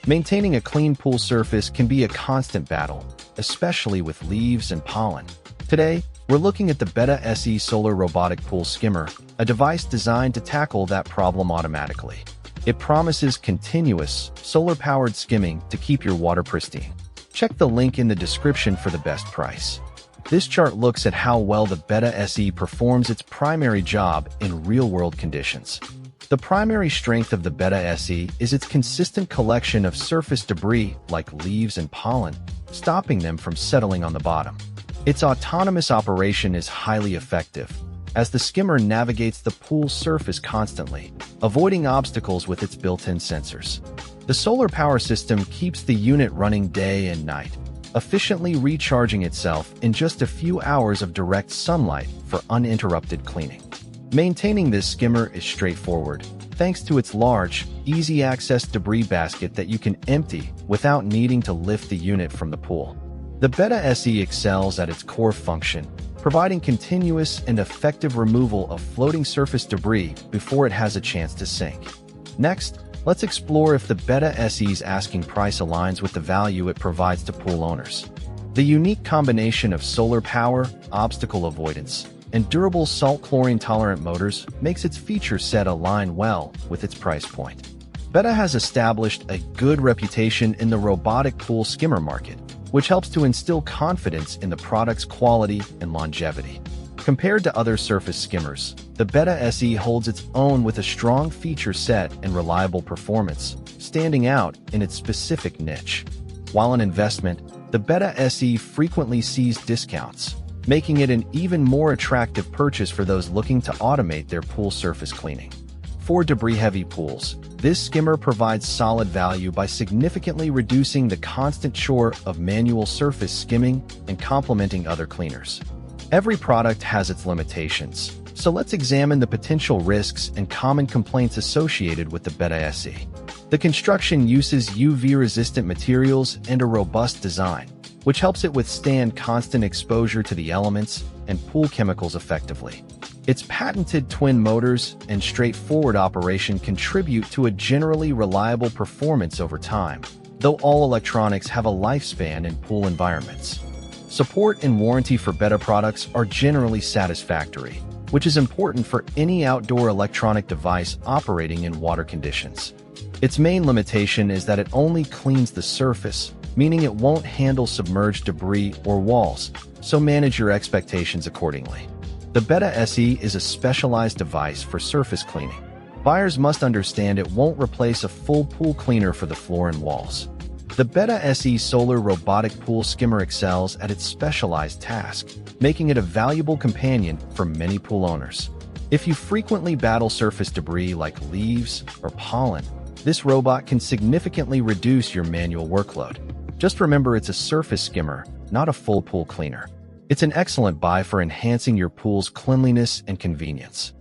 Maintaining a clean pool surface can be a constant battle, especially with leaves and pollen. Today, we're looking at the Betta SE Solar Robotic Pool Skimmer, a device designed to tackle that problem automatically. It promises continuous, solar-powered skimming to keep your water pristine. Check the link in the description for the best price. This chart looks at how well the Betta SE performs its primary job in real-world conditions. The primary strength of the Betta SE is its consistent collection of surface debris like leaves and pollen, stopping them from settling on the bottom. Its autonomous operation is highly effective, as the skimmer navigates the pool's surface constantly, avoiding obstacles with its built-in sensors. The solar power system keeps the unit running day and night, efficiently recharging itself in just a few hours of direct sunlight for uninterrupted cleaning. Maintaining this skimmer is straightforward, thanks to its large, easy-access debris basket that you can empty without needing to lift the unit from the pool. The Betta SE excels at its core function, providing continuous and effective removal of floating surface debris before it has a chance to sink. Next, let's explore if the Betta SE's asking price aligns with the value it provides to pool owners. The unique combination of solar power, obstacle avoidance, and durable salt-chlorine tolerant motors makes its feature set align well with its price point. Betta has established a good reputation in the robotic pool skimmer market, which helps to instill confidence in the product's quality and longevity. Compared to other surface skimmers, the Betta SE holds its own with a strong feature set and reliable performance, standing out in its specific niche. While an investment, the Betta SE frequently sees discounts, making it an even more attractive purchase for those looking to automate their pool surface cleaning. For debris-heavy pools, this skimmer provides solid value by significantly reducing the constant chore of manual surface skimming and complementing other cleaners. Every product has its limitations, so let's examine the potential risks and common complaints associated with the Betta SE. The construction uses UV-resistant materials and a robust design, which helps it withstand constant exposure to the elements and pool chemicals effectively. Its patented twin motors and straightforward operation contribute to a generally reliable performance over time, though all electronics have a lifespan in pool environments. Support and warranty for Betta products are generally satisfactory, which is important for any outdoor electronic device operating in water conditions. Its main limitation is that it only cleans the surface, meaning it won't handle submerged debris or walls, so manage your expectations accordingly. The Betta SE is a specialized device for surface cleaning. Buyers must understand it won't replace a full pool cleaner for the floor and walls. The Betta SE Solar Robotic Pool Skimmer excels at its specialized task, making it a valuable companion for many pool owners. If you frequently battle surface debris like leaves or pollen, this robot can significantly reduce your manual workload. Just remember it's a surface skimmer, not a full pool cleaner. It's an excellent buy for enhancing your pool's cleanliness and convenience.